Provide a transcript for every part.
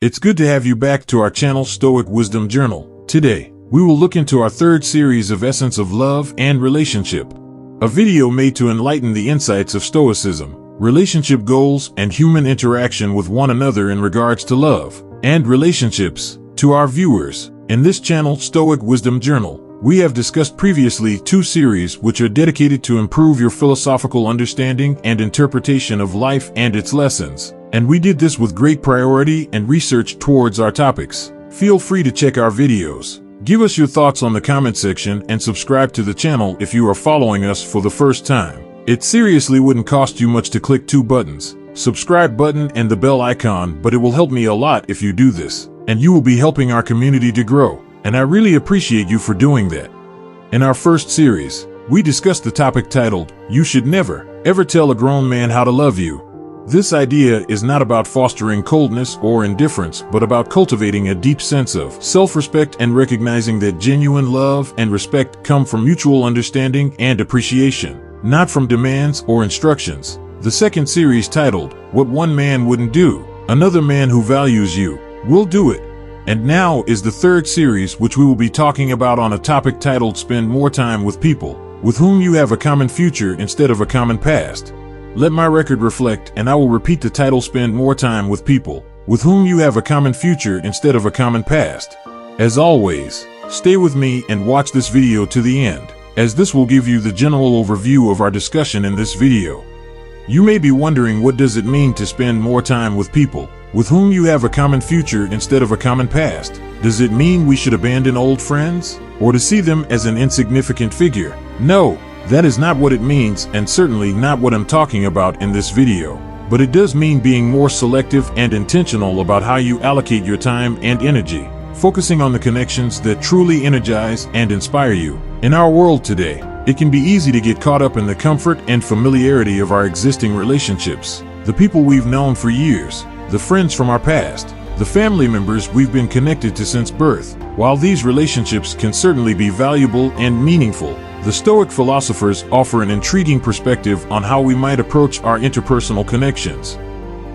It's good to have you back to our channel Stoic Wisdom Journal. Today, we will look into our third series of Essence of Love and Relationship, a video made to enlighten the insights of Stoicism, relationship goals, and human interaction with one another in regards to love and relationships. To our viewers, in this channel Stoic Wisdom Journal, we have discussed previously two series which are dedicated to improve your philosophical understanding and interpretation of life and its lessons. And we did this with great priority and research towards our topics. Feel free to check our videos. Give us your thoughts on the comment section and subscribe to the channel if you are following us for the first time. It seriously wouldn't cost you much to click two buttons, subscribe button and the bell icon, but it will help me a lot if you do this, and you will be helping our community to grow, and I really appreciate you for doing that. In our first series, we discussed the topic titled, "You should never, ever tell a grown man how to love you." This idea is not about fostering coldness or indifference, but about cultivating a deep sense of self-respect and recognizing that genuine love and respect come from mutual understanding and appreciation, not from demands or instructions. The second series titled, "What One Man Wouldn't Do, Another Man Who Values You Will Do It." And now is the third series, which we will be talking about on a topic titled, "Spend More Time with People with Whom You Have a Common Future Instead of a Common Past." Let my record reflect, and I will repeat the title: "Spend more time with people with whom you have a common future instead of a common past." As always, stay with me and watch this video to the end, as this will give you the general overview of our discussion in this video. You may be wondering, what does it mean to spend more time with people with whom you have a common future instead of a common past? Does it mean we should abandon old friends, or to see them as an insignificant figure? No. That is not what it means, and certainly not what I'm talking about in this video. But it does mean being more selective and intentional about how you allocate your time and energy, focusing on the connections that truly energize and inspire you. In our world today, it can be easy to get caught up in the comfort and familiarity of our existing relationships, the people we've known for years, the friends from our past, the family members we've been connected to since birth. While these relationships can certainly be valuable and meaningful, the Stoic philosophers offer an intriguing perspective on how we might approach our interpersonal connections.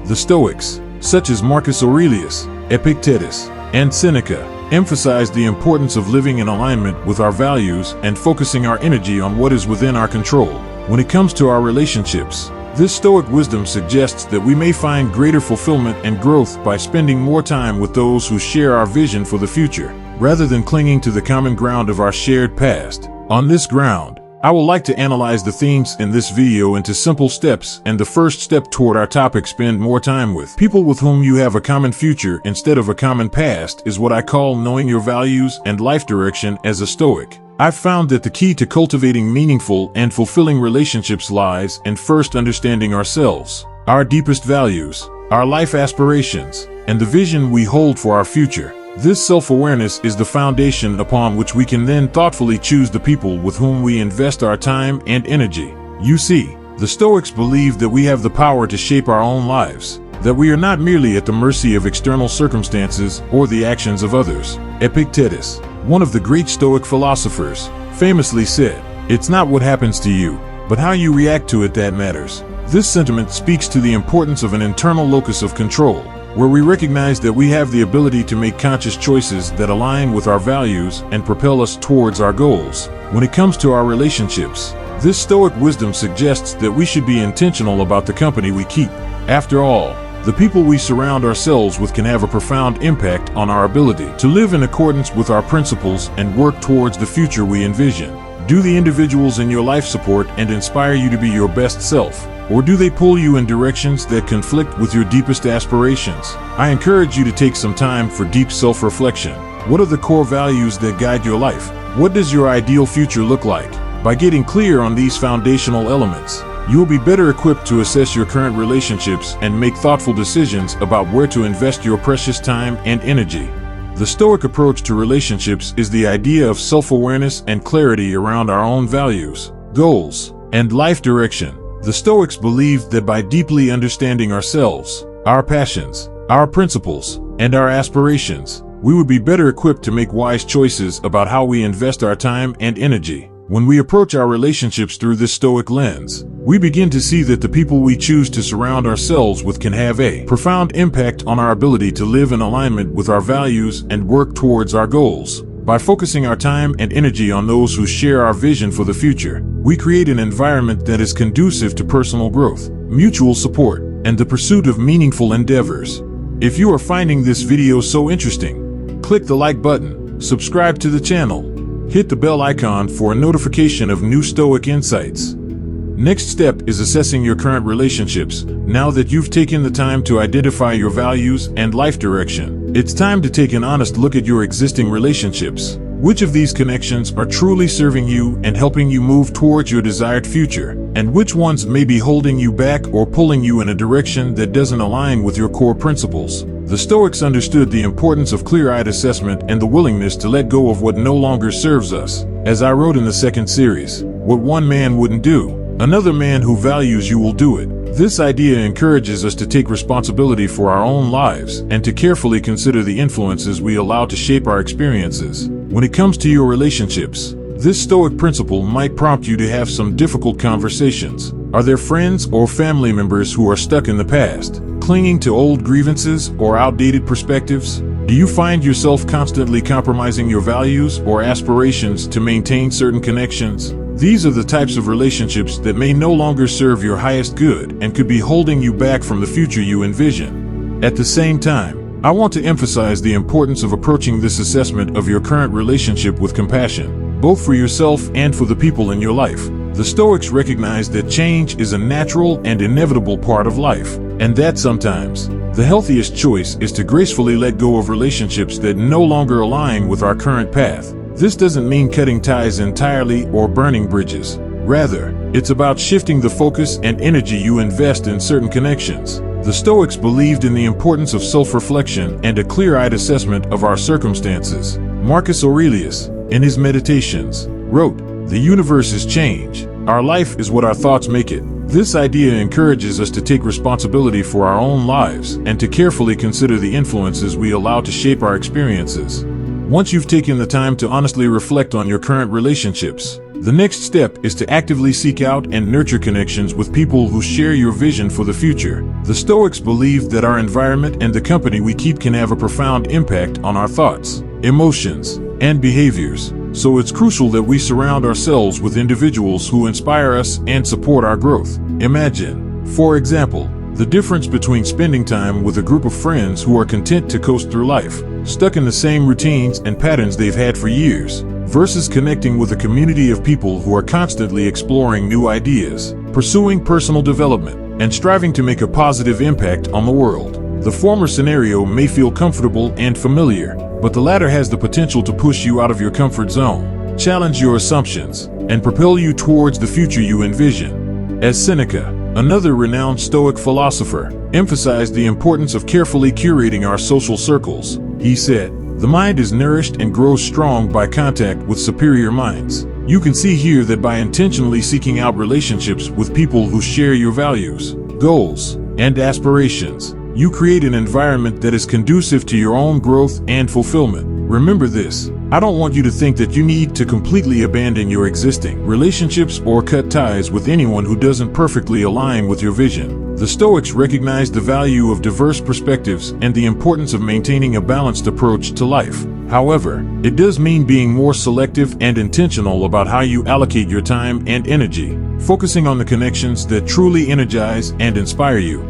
The Stoics, such as Marcus Aurelius, Epictetus, and Seneca, emphasize the importance of living in alignment with our values and focusing our energy on what is within our control. When it comes to our relationships, this Stoic wisdom suggests that we may find greater fulfillment and growth by spending more time with those who share our vision for the future, rather than clinging to the common ground of our shared past. On this ground, I would like to analyze the themes in this video into simple steps, and the first step toward our topic, spend more time with people with whom you have a common future instead of a common past, is what I call knowing your values and life direction as a Stoic. I've found that the key to cultivating meaningful and fulfilling relationships lies in first understanding ourselves, our deepest values, our life aspirations, and the vision we hold for our future. This self-awareness is the foundation upon which we can then thoughtfully choose the people with whom we invest our time and energy. You see, the Stoics believe that we have the power to shape our own lives, that we are not merely at the mercy of external circumstances or the actions of others. Epictetus, one of the great Stoic philosophers, famously said, "It's not what happens to you, but how you react to it that matters." This sentiment speaks to the importance of an internal locus of control, where we recognize that we have the ability to make conscious choices that align with our values and propel us towards our goals. When it comes to our relationships, this Stoic wisdom suggests that we should be intentional about the company we keep. After all, the people we surround ourselves with can have a profound impact on our ability to live in accordance with our principles and work towards the future we envision. Do the individuals in your life support and inspire you to be your best self, or do they pull you in directions that conflict with your deepest aspirations? I encourage you to take some time for deep self-reflection. What are the core values that guide your life? What does your ideal future look like? By getting clear on these foundational elements, you will be better equipped to assess your current relationships and make thoughtful decisions about where to invest your precious time and energy. The Stoic approach to relationships is the idea of self-awareness and clarity around our own values, goals, and life direction. The Stoics believed that by deeply understanding ourselves, our passions, our principles, and our aspirations, we would be better equipped to make wise choices about how we invest our time and energy. When we approach our relationships through this Stoic lens, we begin to see that the people we choose to surround ourselves with can have a profound impact on our ability to live in alignment with our values and work towards our goals. By focusing our time and energy on those who share our vision for the future, we create an environment that is conducive to personal growth, mutual support, and the pursuit of meaningful endeavors. If you are finding this video so interesting, click the like button, subscribe to the channel, hit the bell icon for a notification of new Stoic insights. Next step is assessing your current relationships. Now that you've taken the time to identify your values and life direction, it's time to take an honest look at your existing relationships. Which of these connections are truly serving you and helping you move towards your desired future, and which ones may be holding you back or pulling you in a direction that doesn't align with your core principles? The Stoics understood the importance of clear-eyed assessment and the willingness to let go of what no longer serves us. As I wrote in the second series, what one man wouldn't do, another man who values you will do it. This idea encourages us to take responsibility for our own lives and to carefully consider the influences we allow to shape our experiences. When it comes to your relationships, this Stoic principle might prompt you to have some difficult conversations. Are there friends or family members who are stuck in the past, clinging to old grievances or outdated perspectives? Do you find yourself constantly compromising your values or aspirations to maintain certain connections? These are the types of relationships that may no longer serve your highest good and could be holding you back from the future you envision. At the same time, I want to emphasize the importance of approaching this assessment of your current relationship with compassion, both for yourself and for the people in your life. The Stoics recognize that change is a natural and inevitable part of life, and that sometimes the healthiest choice is to gracefully let go of relationships that no longer align with our current path. This doesn't mean cutting ties entirely or burning bridges. Rather, it's about shifting the focus and energy you invest in certain connections. The Stoics believed in the importance of self-reflection and a clear-eyed assessment of our circumstances. Marcus Aurelius, in his Meditations, wrote, "The universe is change. Our life is what our thoughts make it." This idea encourages us to take responsibility for our own lives and to carefully consider the influences we allow to shape our experiences. Once you've taken the time to honestly reflect on your current relationships, the next step is to actively seek out and nurture connections with people who share your vision for the future. The Stoics believe that our environment and the company we keep can have a profound impact on our thoughts, emotions, and behaviors. So it's crucial that we surround ourselves with individuals who inspire us and support our growth. Imagine, for example, the difference between spending time with a group of friends who are content to coast through life, stuck in the same routines and patterns they've had for years, versus connecting with a community of people who are constantly exploring new ideas, pursuing personal development, and striving to make a positive impact on the world. The former scenario may feel comfortable and familiar, but the latter has the potential to push you out of your comfort zone, challenge your assumptions, and propel you towards the future you envision. As Seneca, another renowned Stoic philosopher, emphasized the importance of carefully curating our social circles. He said, "The mind is nourished and grows strong by contact with superior minds." You can see here that by intentionally seeking out relationships with people who share your values, goals, and aspirations, you create an environment that is conducive to your own growth and fulfillment. Remember this, I don't want you to think that you need to completely abandon your existing relationships or cut ties with anyone who doesn't perfectly align with your vision. The Stoics recognize the value of diverse perspectives and the importance of maintaining a balanced approach to life. However, it does mean being more selective and intentional about how you allocate your time and energy, focusing on the connections that truly energize and inspire you.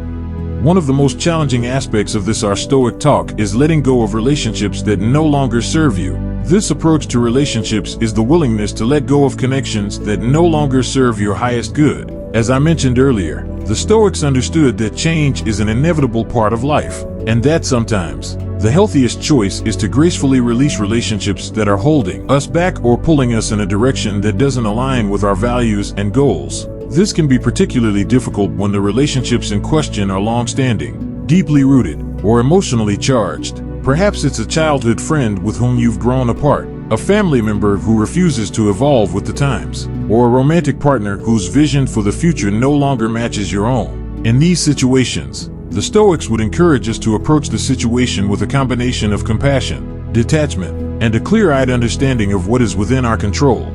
One of the most challenging aspects of this our Stoic talk is letting go of relationships that no longer serve you. This approach to relationships is the willingness to let go of connections that no longer serve your highest good. As I mentioned earlier, the Stoics understood that change is an inevitable part of life, and that sometimes the healthiest choice is to gracefully release relationships that are holding us back or pulling us in a direction that doesn't align with our values and goals. This can be particularly difficult when the relationships in question are long-standing, deeply rooted, or emotionally charged. Perhaps it's a childhood friend with whom you've grown apart, a family member who refuses to evolve with the times, or a romantic partner whose vision for the future no longer matches your own. In these situations, the Stoics would encourage us to approach the situation with a combination of compassion, detachment, and a clear-eyed understanding of what is within our control.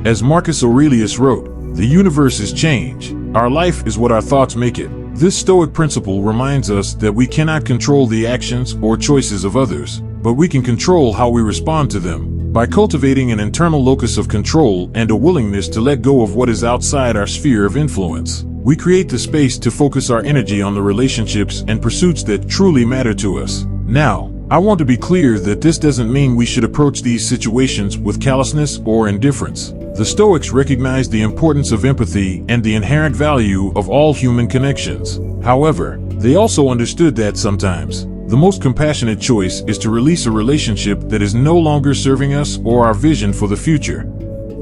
As Marcus Aurelius wrote, "The universe is change. Our life is what our thoughts make it." This Stoic principle reminds us that we cannot control the actions or choices of others, but we can control how we respond to them. By cultivating an internal locus of control and a willingness to let go of what is outside our sphere of influence, we create the space to focus our energy on the relationships and pursuits that truly matter to us. Now, I want to be clear that this doesn't mean we should approach these situations with callousness or indifference. The Stoics recognized the importance of empathy and the inherent value of all human connections. However, they also understood that sometimes the most compassionate choice is to release a relationship that is no longer serving us or our vision for the future.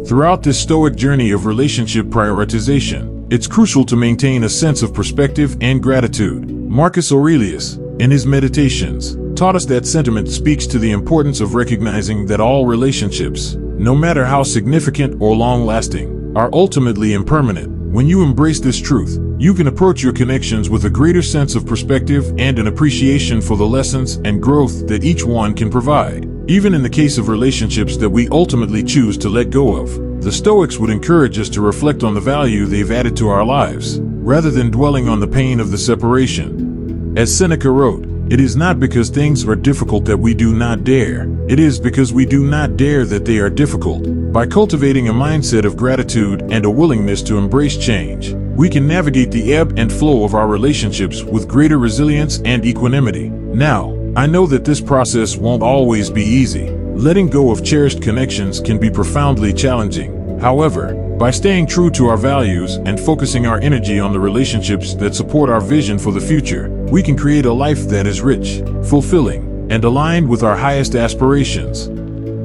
Throughout this Stoic journey of relationship prioritization, it's crucial to maintain a sense of perspective and gratitude. Marcus Aurelius, in his Meditations, taught us that sentiment speaks to the importance of recognizing that all relationships, no matter how significant or long-lasting, are ultimately impermanent. When you embrace this truth, you can approach your connections with a greater sense of perspective and an appreciation for the lessons and growth that each one can provide. Even in the case of relationships that we ultimately choose to let go of, the Stoics would encourage us to reflect on the value they've added to our lives, rather than dwelling on the pain of the separation. As Seneca wrote, "It is not because things are difficult that we do not dare. It is because we do not dare that they are difficult." By cultivating a mindset of gratitude and a willingness to embrace change, we can navigate the ebb and flow of our relationships with greater resilience and equanimity. Now, I know that this process won't always be easy. Letting go of cherished connections can be profoundly challenging. However, by staying true to our values and focusing our energy on the relationships that support our vision for the future, we can create a life that is rich, fulfilling, and aligned with our highest aspirations.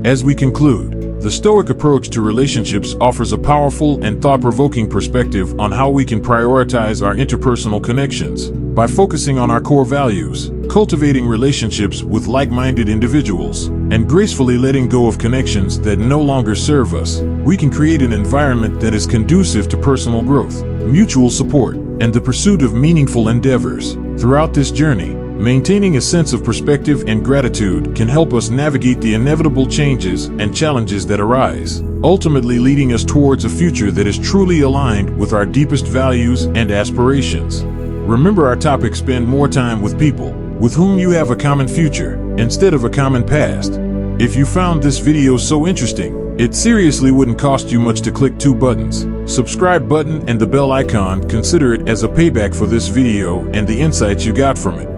As we conclude, the Stoic approach to relationships offers a powerful and thought-provoking perspective on how we can prioritize our interpersonal connections. By focusing on our core values, cultivating relationships with like-minded individuals, and gracefully letting go of connections that no longer serve us, we can create an environment that is conducive to personal growth, mutual support, and the pursuit of meaningful endeavors. Throughout this journey, maintaining a sense of perspective and gratitude can help us navigate the inevitable changes and challenges that arise, ultimately leading us towards a future that is truly aligned with our deepest values and aspirations. Remember our topic: spend more time with people with whom you have a common future instead of a common past. If you found this video so interesting, it seriously wouldn't cost you much to click 2 buttons, subscribe button and the bell icon. Consider it as a payback for this video and the insights you got from it.